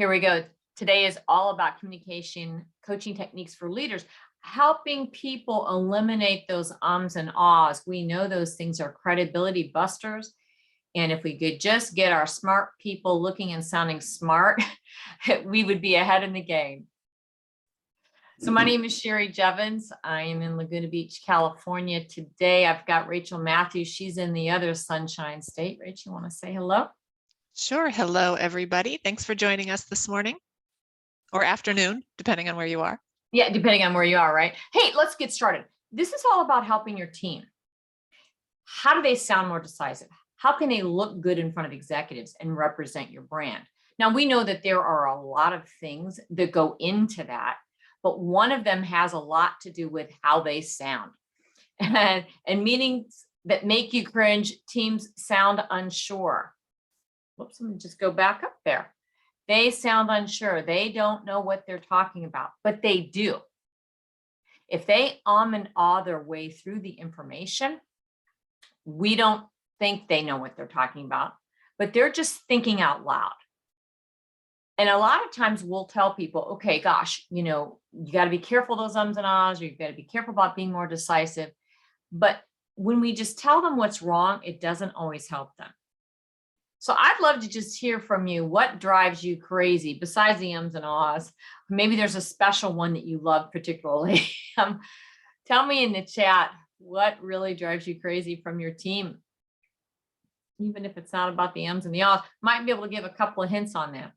Here we go. Today is all about communication, coaching techniques for leaders, helping people eliminate those ums and ahs. We know those things are credibility busters. And if we could just get our smart people looking and sounding smart, we would be ahead in the game. So my name is Sherry Jevons. I am in Laguna Beach, California. Today, I've got Rachel Matthews. She's in the other Sunshine State. Rachel, you want to say hello? Sure. Hello, everybody. Thanks for joining us this morning or afternoon, depending on where you are. Yeah, depending on where you are, right? Hey, let's get started. This is all about helping your team. How do they sound more decisive? How can they look good in front of executives and represent your brand? Now, we know that there are a lot of things that go into that, but one of them has a lot to do with how they sound. And meetings that make you cringe, teams sound unsure. Whoops, let me just go back up there. They sound unsure. They don't know what they're talking about, but they do. If they and ah their way through the information, we don't think they know what they're talking about, but they're just thinking out loud. And a lot of times we'll tell people, okay, gosh, you got to be careful those ums and ahs, or you've got to be careful about being more decisive. But when we just tell them what's wrong, it doesn't always help them. So I'd love to just hear from you. What drives you crazy besides the ums and ahs? Maybe there's a special one that you love particularly. Tell me in the chat what really drives you crazy from your team. Even if it's not about the ums and the ahs, might be able to give a couple of hints on that.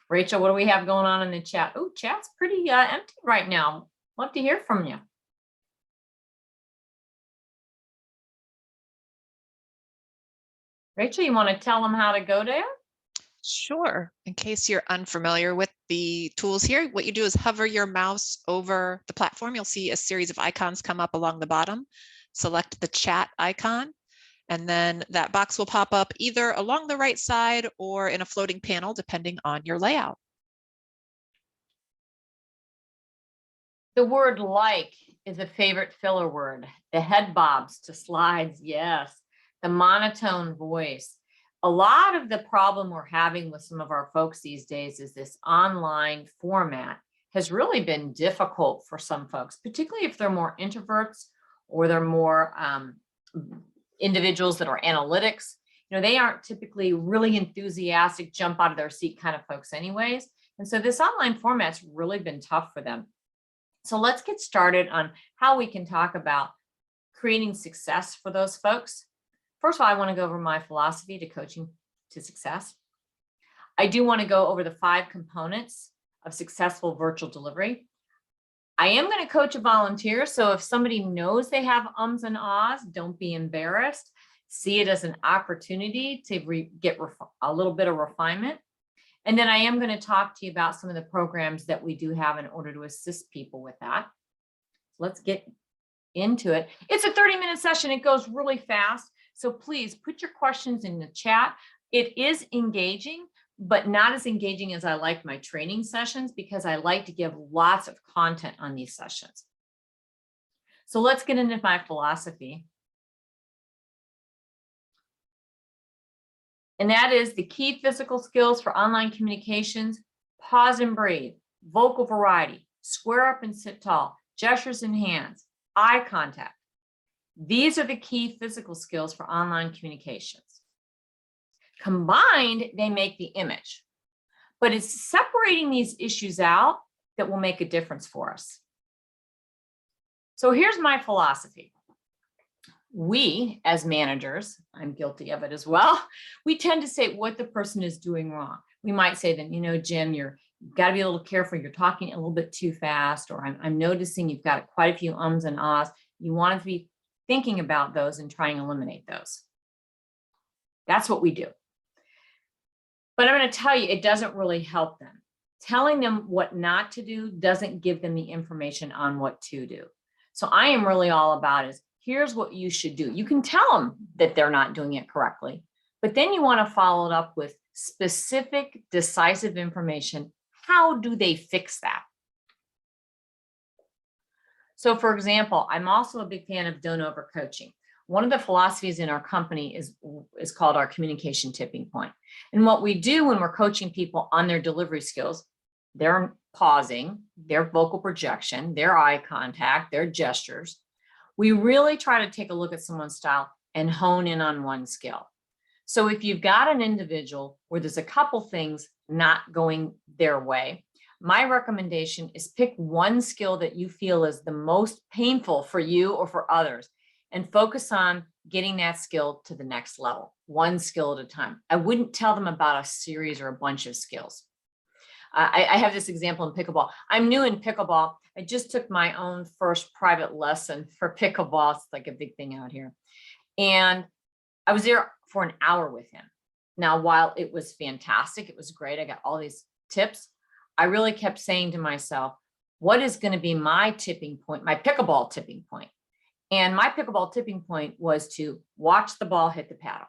Rachel, what do we have going on in the chat? Oh, chat's pretty empty right now. Love to hear from you. Rachel, you want to tell them how to go there? Sure. In case you're unfamiliar with the tools here, what you do is hover your mouse over the platform. You'll see a series of icons come up along the bottom. Select the chat icon, and then that box will pop up either along the right side or in a floating panel, depending on your layout. The word like is a favorite filler word. The head bobs to slides, yes. The monotone voice. A lot of the problem we're having with some of our folks these days is this online format has really been difficult for some folks, particularly if they're more introverts or they're more individuals that are analytics. They aren't typically really enthusiastic, jump out of their seat kind of folks anyways. And so this online format's really been tough for them. So let's get started on how we can talk about creating success for those folks. First of all, I want to go over my philosophy to coaching to success. I do want to go over the 5 components of successful virtual delivery. I am going to coach a volunteer. So if somebody knows they have ums and ahs, don't be embarrassed. See it as an opportunity to get a little bit of refinement. And then I am going to talk to you about some of the programs that we do have in order to assist people with that. Let's get into it. It's a 30-minute session. It goes really fast. So please put your questions in the chat. It is engaging, but not as engaging as I like my training sessions, because I like to give lots of content on these sessions. So let's get into my philosophy. And that is the key physical skills for online communications: pause and breathe, vocal variety, square up and sit tall, gestures and hands, eye contact. These are the key physical skills for online communications. Combined, they make the image, but it's separating these issues out that will make a difference for us. So here's my philosophy. We, as managers, I'm guilty of it as well, we tend to say what the person is doing wrong. We might say that, Jim, you've got to be a little careful. You're talking a little bit too fast, or I'm noticing you've got quite a few ums and ahs. You want to be thinking about those and trying to eliminate those. That's what we do. But I'm going to tell you, it doesn't really help them. Telling them what not to do doesn't give them the information on what to do. So I am really all about is, here's what you should do. You can tell them that they're not doing it correctly, but then you want to follow it up with specific, decisive information. How do they fix that? So for example, I'm also a big fan of don't over coaching. One of the philosophies in our company is called our communication tipping point. And what we do when we're coaching people on their delivery skills, their pausing, their vocal projection, their eye contact, their gestures, we really try to take a look at someone's style and hone in on one skill. So if you've got an individual where there's a couple things not going their way, my recommendation is pick one skill that you feel is the most painful for you or for others and focus on getting that skill to the next level, one skill at a time. I wouldn't tell them about a series or a bunch of skills. I have this example in pickleball. I'm new in pickleball. I just took my own first private lesson for pickleball. It's like a big thing out here. And I was there for an hour with him. Now, while it was fantastic, it was great, I got all these tips, I really kept saying to myself, what is going to be my tipping point, my pickleball tipping point? And my pickleball tipping point was to watch the ball hit the paddle.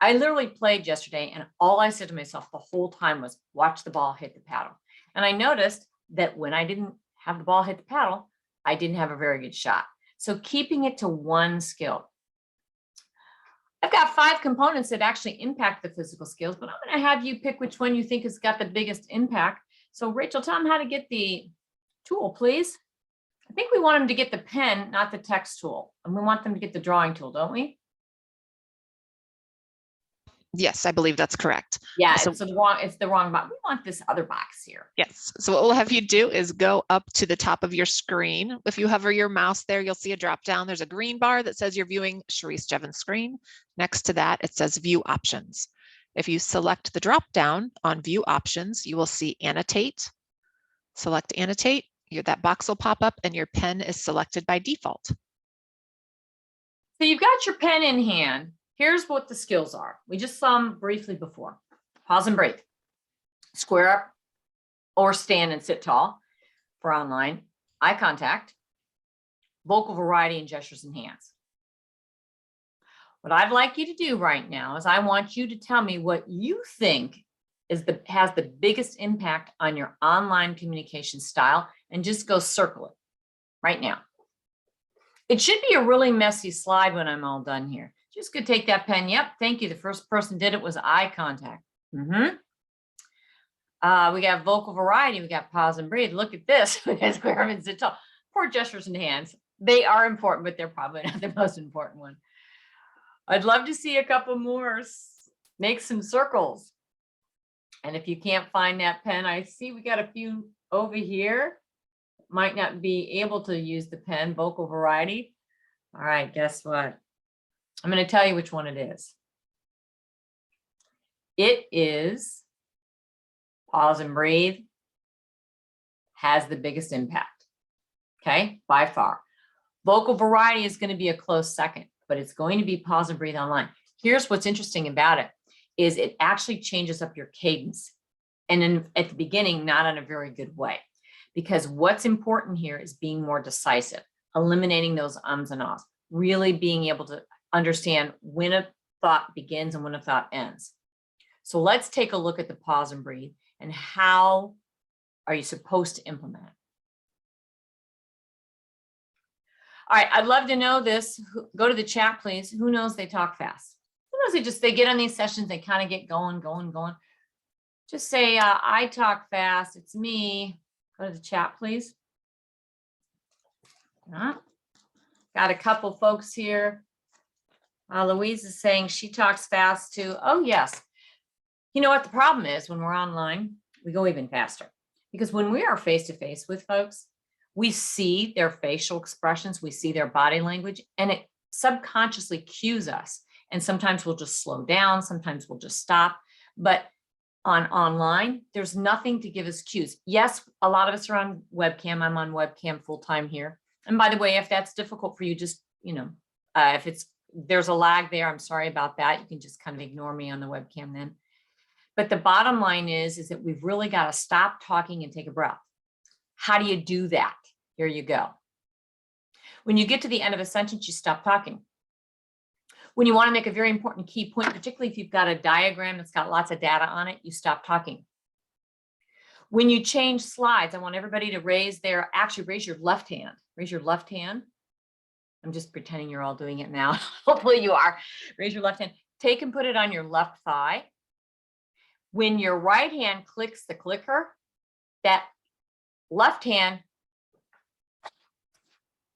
I literally played yesterday and all I said to myself the whole time was watch the ball hit the paddle. And I noticed that when I didn't have the ball hit the paddle, I didn't have a very good shot. So keeping it to one skill. I've got 5 components that actually impact the physical skills, but I'm going to have you pick which one you think has got the biggest impact. So Rachel, tell them how to get the tool, please. I think we want them to get the pen, not the text tool. And we want them to get the drawing tool, don't we? Yes, I believe that's correct. Yeah, So it's the wrong box. We want this other box here. yes. So what we'll have you do is go up to the top of your screen. If you hover your mouse there, you'll see a drop down. There's a green bar that says you're viewing Sharice Jevons' screen. Next to that, it says View Options. If you select the drop down on View Options, you will see Annotate. Select Annotate. That box will pop up and your pen is selected by default. So you've got your pen in hand. Here's what the skills are. We just saw them briefly before. Pause and breathe. Square up or stand and sit tall for online. Eye contact. Vocal variety and gestures and hands. What I'd like you to do right now is I want you to tell me what you think has the biggest impact on your online communication style and just go circle it right now. It should be a really messy slide when I'm all done here. Just go take that pen. Yep, thank you. The first person did it was eye contact. We got vocal variety. We got pause and breathe. Look at this. We got square up and sit tall. Poor gestures and hands. They are important, but they're probably not the most important one. I'd love to see a couple more. Make some circles. And if you can't find that pen, I see we got a few over here. Might not be able to use the pen, vocal variety. All right, guess what? I'm going to tell you which one it is. It is pause and breathe, has the biggest impact. Okay, by far. Vocal variety is going to be a close second, but it's going to be pause and breathe online. Here's what's interesting about it is it actually changes up your cadence. And at the beginning, not in a very good way. Because what's important here is being more decisive, eliminating those ums and ahs, really being able to understand when a thought begins and when a thought ends. So let's take a look at the pause and breathe and how are you supposed to implement it. All right, I'd love to know this. Go to the chat, please. Who knows they talk fast? Who knows they get on these sessions, they kind of get going. Just say, I talk fast, it's me. Go to the chat, please. Got a couple folks here. Louise is saying she talks fast too. Oh, yes. You know what the problem is when we're online, we go even faster because when we are face-to-face with folks, we see their facial expressions, we see their body language, and it subconsciously cues us. And sometimes we'll just slow down, sometimes we'll just stop. But online, there's nothing to give us cues. Yes, a lot of us are on webcam. I'm on webcam full-time here. And by the way, if that's difficult for you, just, if there's a lag there, I'm sorry about that. You can just kind of ignore me on the webcam then. But the bottom line is that we've really got to stop talking and take a breath. How do you do that? Here you go. When you get to the end of a sentence, you stop talking. When you want to make a very important key point, particularly if you've got a diagram that's got lots of data on it, you stop talking. When you change slides, I want everybody to raise your left hand. Raise your left hand. I'm just pretending you're all doing it now. Hopefully you are. Raise your left hand. Take and put it on your left thigh. When your right hand clicks the clicker, that left hand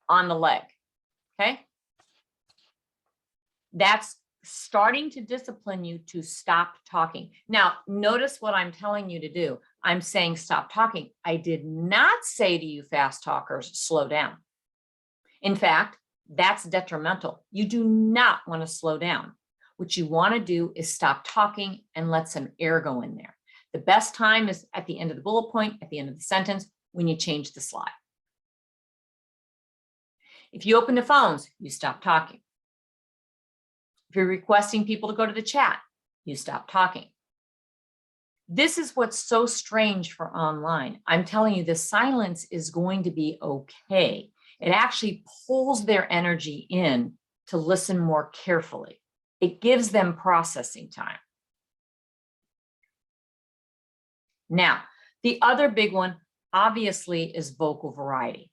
on the leg, okay? That's starting to discipline you to stop talking. Now, notice what I'm telling you to do. I'm saying stop talking. I did not say to you fast talkers, slow down. In fact, that's detrimental. You do not want to slow down. What you want to do is stop talking and let some air go in there. The best time is at the end of the bullet point, at the end of the sentence, when you change the slide. If you open the phones, you stop talking. If you're requesting people to go to the chat, you stop talking. This is what's so strange for online. I'm telling you, the silence is going to be okay. It actually pulls their energy in to listen more carefully. It gives them processing time. Now, the other big one, obviously, is vocal variety.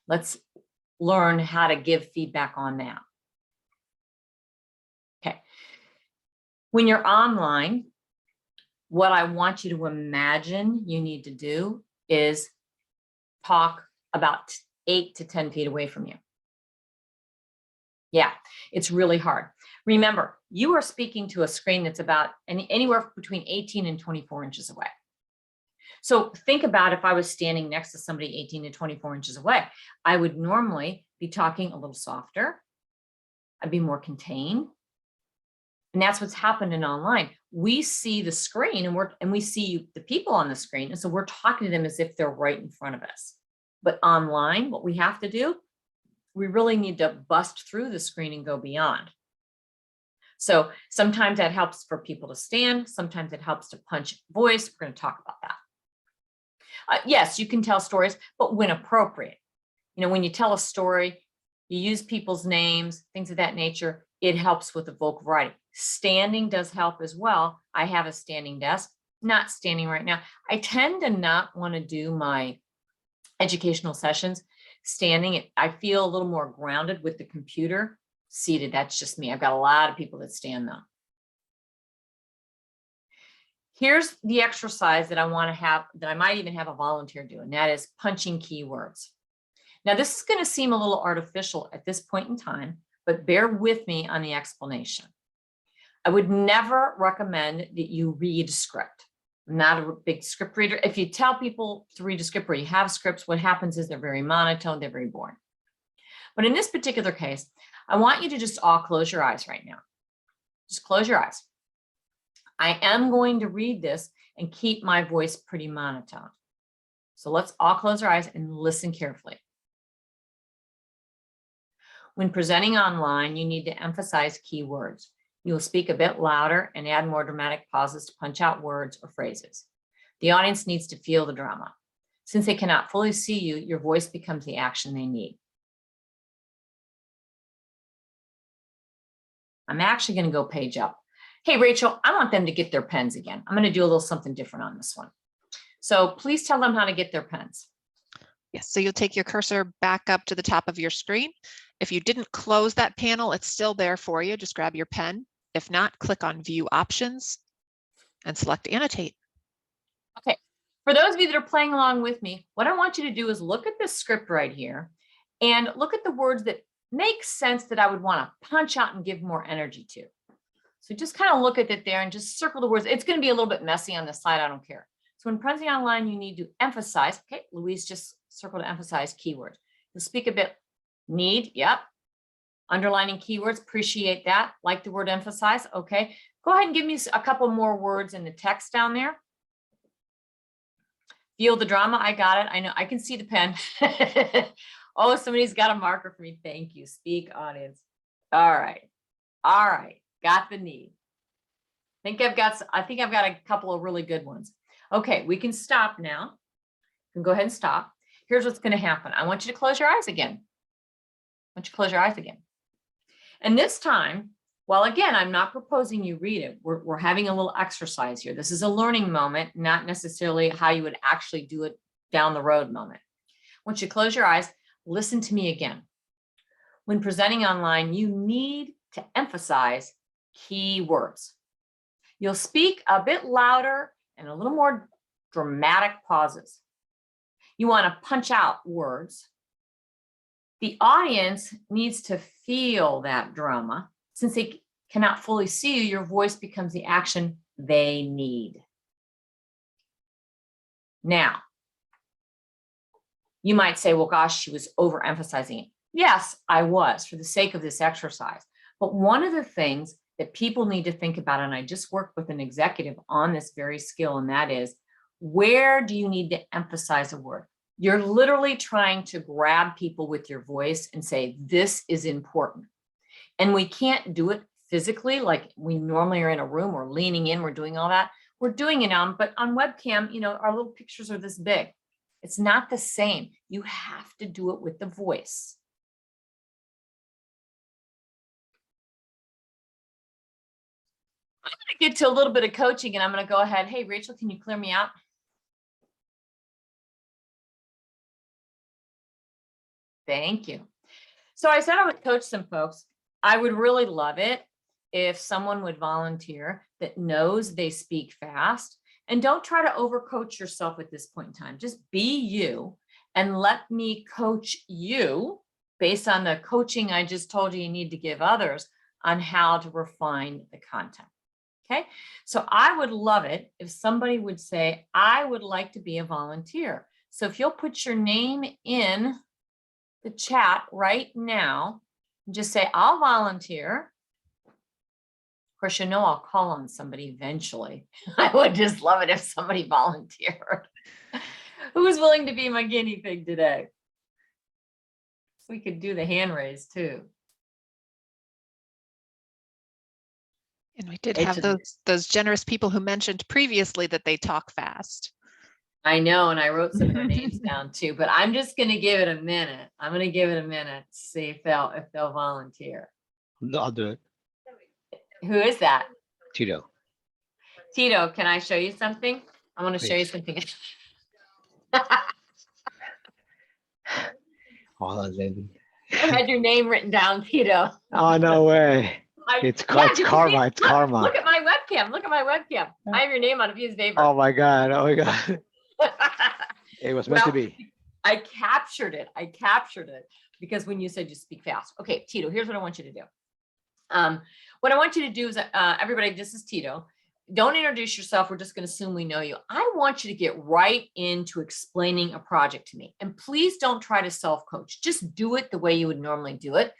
Let's learn how to give feedback on that. Okay. When you're online, what I want you to imagine you need to do is talk about 8 to 10 feet away from you. Yeah, it's really hard. Remember, you are speaking to a screen that's about anywhere between 18 and 24 inches away. So think about if I was standing next to somebody 18 to 24 inches away, I would normally be talking a little softer. I'd be more contained. And that's what's happened in online. We see the screen and we see the people on the screen. And so we're talking to them as if they're right in front of us. But online, what we have to do, we really need to bust through the screen and go beyond. So sometimes that helps for people to stand. Sometimes it helps to punch voice. We're going to talk about that. Yes, you can tell stories, but when appropriate. You know, when you tell a story, you use people's names, things of that nature. It helps with the vocal variety. Standing does help as well. I have a standing desk, not standing right now. I tend to not want to do my educational sessions standing. I feel a little more grounded with the computer. Seated, that's just me. I've got a lot of people that stand though. Here's the exercise that I want to have, that I might even have a volunteer do, and that is punching keywords. Now, this is going to seem a little artificial at this point in time, but bear with me on the explanation. I would never recommend that you read script. I'm not a big script reader. If you tell people to read a script where you have scripts, what happens is they're very monotone, they're very boring. But in this particular case, I want you to just all close your eyes right now. Just close your eyes. I am going to read this and keep my voice pretty monotone. So let's all close our eyes and listen carefully. When presenting online, you need to emphasize key words. You will speak a bit louder and add more dramatic pauses to punch out words or phrases. The audience needs to feel the drama. Since they cannot fully see you, your voice becomes the action they need. I'm actually going to go page up. Hey, Rachel, I want them to get their pens again. I'm going to do a little something different on this one. So please tell them how to get their pens. Yes, so you'll take your cursor back up to the top of your screen. If you didn't close that panel, it's still there for you. Just grab your pen. If not, click on View Options and select Annotate. Okay, for those of you that are playing along with me, what I want you to do is look at this script right here and look at the words that make sense that I would want to punch out and give more energy to. So just kind of look at it there and just circle the words. It's going to be a little bit messy on the slide. I don't care. So when presenting online, you need to emphasize. Okay, Louise just circled to emphasize keywords. You'll speak a bit. Need, yep. Underlining keywords, appreciate that. Like the word emphasize, okay. Go ahead and give me a couple more words in the text down there. Feel the drama, I got it. I know, I can see the pen. Oh, somebody's got a marker for me. Thank you. Speak, audience. All right. Got the need. I think I've got a couple of really good ones. Okay, we can stop now. You can go ahead and stop. Here's what's going to happen. I want you to close your eyes again. And this time, well, again, I'm not proposing you read it. We're having a little exercise here. This is a learning moment, not necessarily how you would actually do it down the road moment. Once you close your eyes, listen to me again. when presenting online, you need to emphasize key words. You'll speak a bit louder and a little more dramatic pauses. You want to punch out words. The audience needs to feel that drama. Since they cannot fully see you, your voice becomes the action they need. Now, you might say, well, gosh, she was overemphasizing it. Yes, I was for the sake of this exercise. But one of the things that people need to think about, and I just worked with an executive on this very skill, and that is, where do you need to emphasize a word? You're literally trying to grab people with your voice and say, this is important. And we can't do it physically like we normally are in a room, we're leaning in, we're doing all that. We're doing it but on webcam, our little pictures are this big. It's not the same. You have to do it with the voice. I'm going to get to a little bit of coaching, and I'm going to go ahead. Hey, Rachel, can you clear me out? Thank you. So I said I would coach some folks. I would really love it if someone would volunteer that knows they speak fast, and don't try to overcoach yourself at this point in time. Just be you and let me coach you based on the coaching I just told you need to give others on how to refine the content. Okay, so I would love it if somebody would say, I would like to be a volunteer. So if you'll put your name in the chat right now, just say, I'll volunteer. Of course, I'll call on somebody eventually. I would just love it if somebody volunteered. Who's willing to be my guinea pig today? We could do the hand raise too. And we did have those generous people who mentioned previously that they talk fast. I know, and I wrote some of their names down too, but I'm just going to give it a minute. I'm going to give it a minute to see if they'll volunteer. I'll do it. Who is that? Tito. Tito, can I show you something? I want to show you something. Hold on, then. I had your name written down, Tito. Oh, no way. It's karma. It's karma. Look at my webcam. Look at my webcam. I have your name on a piece of paper. Oh my God. Oh my God. It was meant to be. I captured it. Because when you said just speak fast. Okay, Tito, here's what I want you to do. What I want you to do is, everybody, this is Tito. Don't introduce yourself. We're just going to assume we know you. I want you to get right into explaining a project to me. And please don't try to self-coach. Just do it the way you would normally do it.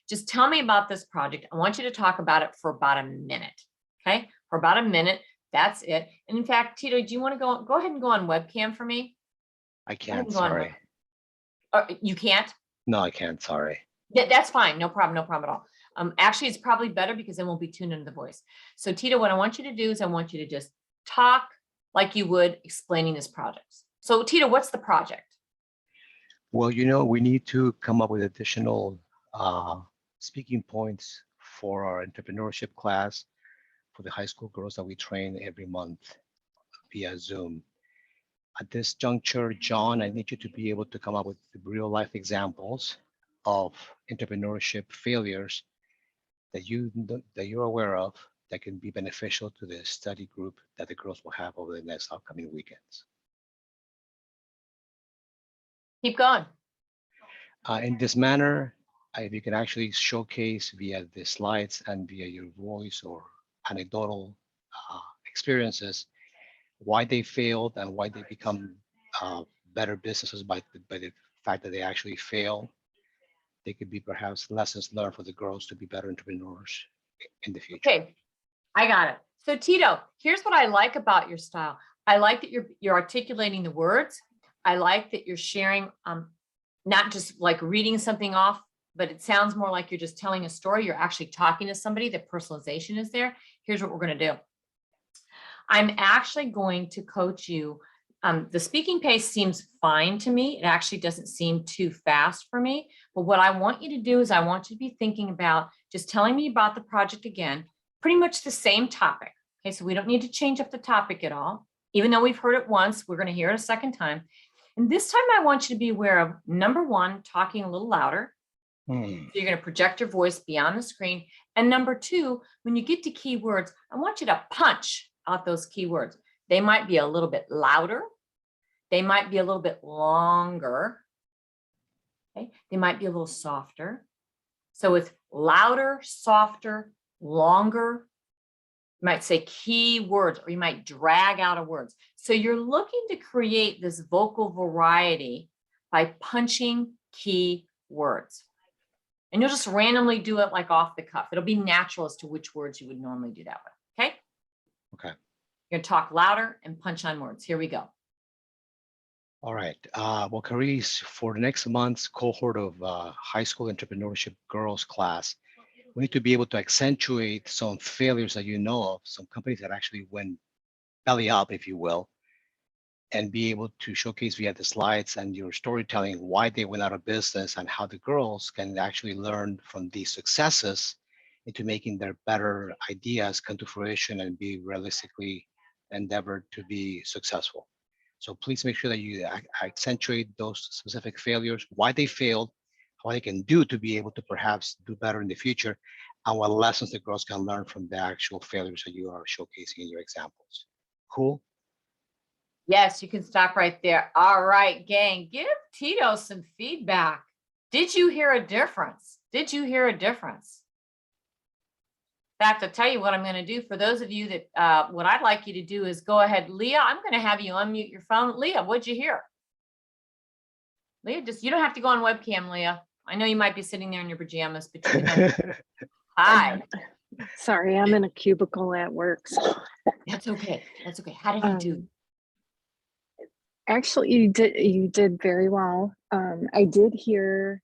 Just tell me about this project. I want you to talk about it for about a minute. Okay, for about a minute. That's it. And in fact, Tito, do you want to go ahead and go on webcam for me? I can't. Sorry. You can't? No, I can't. Sorry. That's fine. No problem. No problem at all. Actually, it's probably better because then we'll be tuned into the voice. So Tito, what I want you to do is I want you to just talk like you would explaining this project. So Tito, what's the project? Well, we need to come up with additional speaking points for our entrepreneurship class for the high school girls that we train every month via Zoom. At this juncture, John, I need you to be able to come up with real life examples of entrepreneurship failures that you're aware of that can be beneficial to the study group that the girls will have over the next upcoming weekends. Keep going. In this manner, if you can actually showcase via the slides and via your voice or anecdotal experiences why they failed and why they become better businesses by the fact that they actually fail. They could be perhaps lessons learned for the girls to be better entrepreneurs in the future. Okay, I got it. So Tito, here's what I like about your style. I like that you're articulating the words. I like that you're sharing, not just like reading something off, but it sounds more like you're just telling a story. You're actually talking to somebody. The personalization is there. Here's what we're going to do. I'm actually going to coach you. The speaking pace seems fine to me. It actually doesn't seem too fast for me. But what I want you to do is I want you to be thinking about just telling me about the project again, pretty much the same topic. Okay, so we don't need to change up the topic at all. Even though we've heard it once, we're going to hear it a second time. And this time I want you to be aware of, number one, talking a little louder. Hmm. So you're going to project your voice beyond the screen. And number two, when you get to keywords, I want you to punch out those keywords. They might be a little bit louder. They might be a little bit longer. Okay. They might be a little softer. So it's louder, softer, longer. You might say keywords, or you might drag out of words. So you're looking to create this vocal variety by punching key words. And you'll just randomly do it like off the cuff. It'll be natural as to which words you would normally do that with. Okay. Okay. You're going to talk louder and punch on words. Here we go. All right. Well, Carice, for the next month's cohort of high school entrepreneurship girls class, we need to be able to accentuate some failures that you know of, some companies that actually went belly up, if you will, and be able to showcase via the slides and your storytelling why they went out of business and how the girls can actually learn from these successes into making their better ideas come to fruition and be realistically endeavored to be successful. So please make sure that you accentuate those specific failures, why they failed, what they can do to be able to perhaps do better in the future, and what lessons the girls can learn from the actual failures that you are showcasing in your examples. Cool? Yes, you can stop right there. All right, gang, give Tito some feedback. Did you hear a difference? Did you hear a difference? In fact, I'll tell you what I'm going to do. For those of you that, what I'd like you to do is go ahead. Leah, I'm going to have you unmute your phone. Leah, what'd you hear? Leah, you don't have to go on webcam, Leah. I know you might be sitting there in your pajamas, but you can. Hi. Sorry, I'm in a cubicle at work. So. That's okay. That's okay. How did you do? Actually, you did very well. I did hear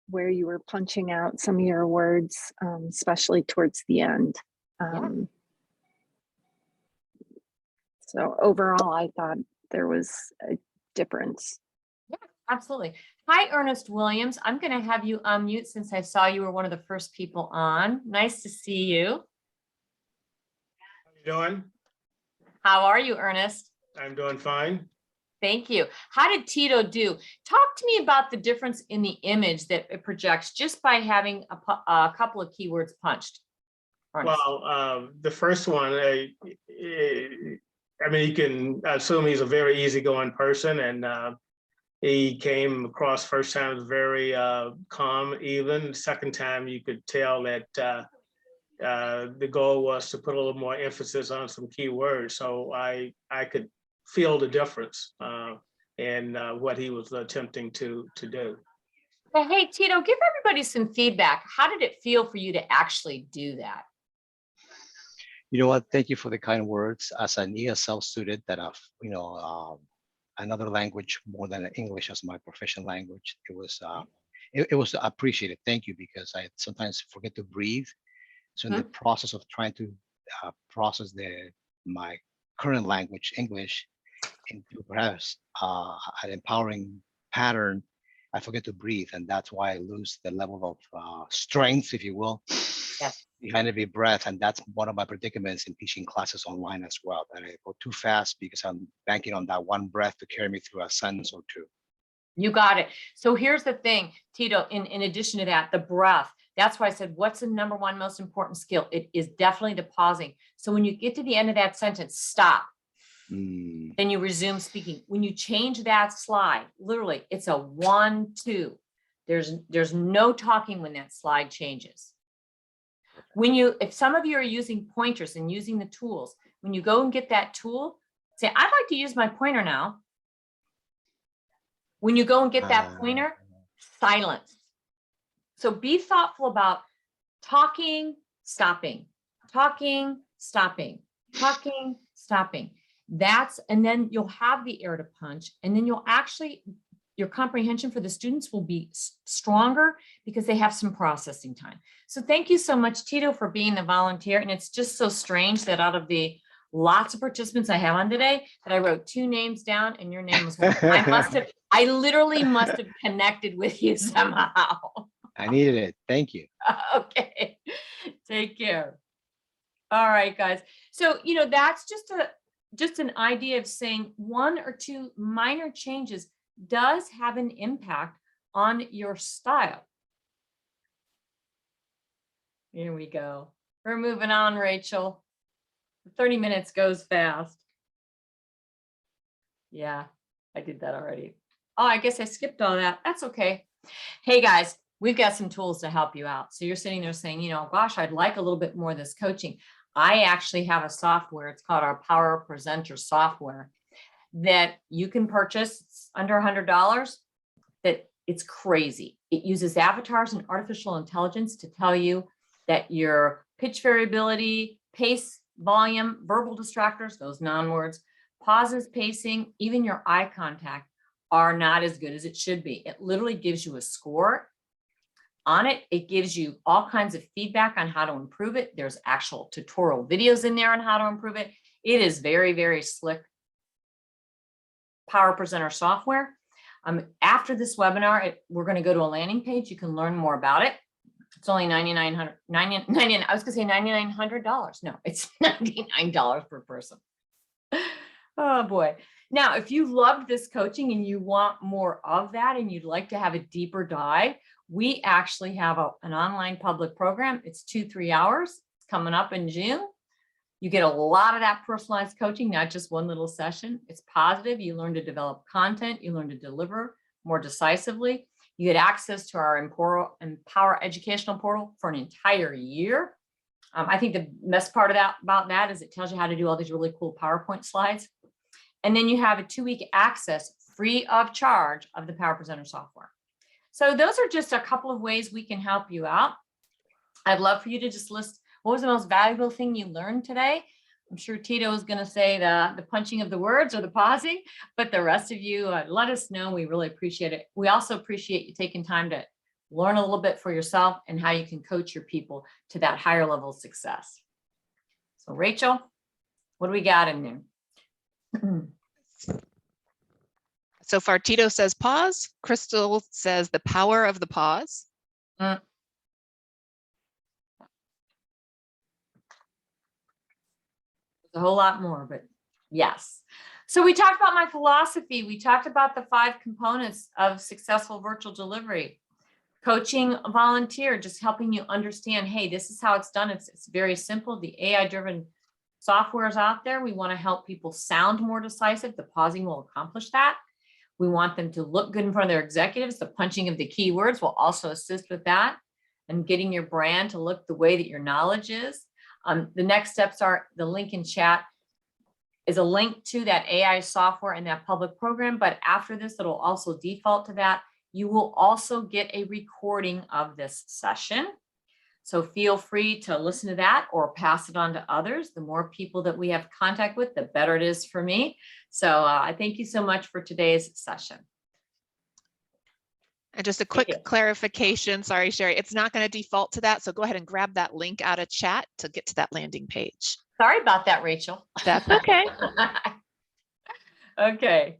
where you were punching out some of your words, especially towards the end. So overall, I thought there was a difference. Yeah, absolutely. Hi, Ernest Williams. I'm going to have you unmute since I saw you were one of the first people on. Nice to see you. How you doing? How are you, Ernest? I'm doing fine. Thank you. How did Tito do? Talk to me about the difference in the image that it projects just by having a couple of keywords punched. Ernest. Well, the first one, I mean, you can assume he's a very easygoing person, and he came across first time as very calm, even. Second time, you could tell that the goal was to put a little more emphasis on some key words. So I could feel the difference in what he was attempting to do. Hey, Tito, give everybody some feedback. How did it feel for you to actually do that? You know what? Thank you for the kind words. As an ESL student that another language more than English as my professional language, it was appreciated. Thank you, because I sometimes forget to breathe. So in the process of trying to process my current language, English, into perhaps an empowering pattern, I forget to breathe, and that's why I lose the level of strength, if you will, behind every breath. And that's one of my predicaments in teaching classes online as well, that I go too fast because I'm banking on that one breath to carry me through a sentence or two. You got it. So here's the thing, Tito, in addition to that, the breath. That's why I said, what's the number one most important skill? It is definitely the pausing. So when you get to the end of that sentence, stop. Then you resume speaking. When you change that slide, literally, it's a 1, 2. There's no talking when that slide changes. If some of you are using pointers and using the tools, when you go and get that tool, say, I'd like to use my pointer now. When you go and get that pointer, silence. So be thoughtful about talking, stopping, talking, stopping, talking, stopping. And then you'll have the air to punch, and then your comprehension for the students will be stronger because they have some processing time. So thank you so much, Tito, for being the volunteer. And it's just so strange that out of the lots of participants I have on today, that I wrote 2 names down and your name was one. I literally must have connected with you somehow. I needed it. Thank you. Okay. Take care. All right, guys. So, that's just an idea of saying 1 or 2 minor changes does have an impact on your style. Here we go. We're moving on, Rachel. 30 minutes goes fast. Yeah, I did that already. Oh, I guess I skipped all that. That's okay. Hey guys, we've got some tools to help you out. So you're sitting there saying, gosh, I'd like a little bit more of this coaching. I actually have a software. It's called our Power Presenter software that you can purchase. It's under $100. That it's crazy. It uses avatars and artificial intelligence to tell you that your pitch variability, pace, volume, verbal distractors, those non-words, pauses, pacing, even your eye contact are not as good as it should be. It literally gives you a score on it. It gives you all kinds of feedback on how to improve it. There's actual tutorial videos in there on how to improve it. It is very, very slick Power Presenter software. After this webinar, we're going to go to a landing page. You can learn more about it. It's only $9,900. I was going to say $9,900. No, it's $99 per person. Oh boy. Now, if you loved this coaching and you want more of that and you'd like to have a deeper dive, we actually have an online public program. It's 2-3 hours. It's coming up in June. You get a lot of that personalized coaching, not just one little session. It's positive. You learn to develop content. You learn to deliver more decisively. You get access to our Empower educational portal for an entire year. I think the best part about that is it tells you how to do all these really cool PowerPoint slides. And then you have a 2-week access free of charge of the Power Presenter software. So those are just a couple of ways we can help you out. I'd love for you to just list what was the most valuable thing you learned today. I'm sure Tito is going to say the punching of the words or the pausing, but the rest of you, let us know. We really appreciate it. We also appreciate you taking time to learn a little bit for yourself and how you can coach your people to that higher level of success. So Rachel, what do we got in there? So far, Tito says pause. Crystal says the power of the pause. There's a whole lot more, but yes. So we talked about my philosophy. We talked about the 5 components of successful virtual delivery. Coaching a volunteer, just helping you understand, hey, this is how it's done. It's very simple. The AI-driven software is out there. We want to help people sound more decisive. The pausing will accomplish that. We want them to look good in front of their executives. The punching of the keywords will also assist with that and getting your brand to look the way that your knowledge is. The next steps are the link in chat is a link to that AI software and that public program. But after this, it'll also default to that. You will also get a recording of this session. So feel free to listen to that or pass it on to others. The more people that we have contact with, the better it is for me. So I thank you so much for today's session. And just a quick clarification. Sorry, Sherry, it's not going to default to that. So go ahead and grab that link out of chat to get to that landing page. Sorry about that, Rachel. That's okay. Okay.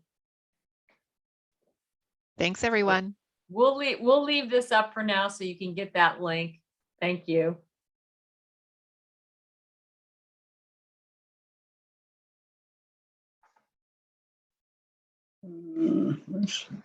Thanks, everyone. We'll leave this up for now so you can get that link. Thank you. Let's see.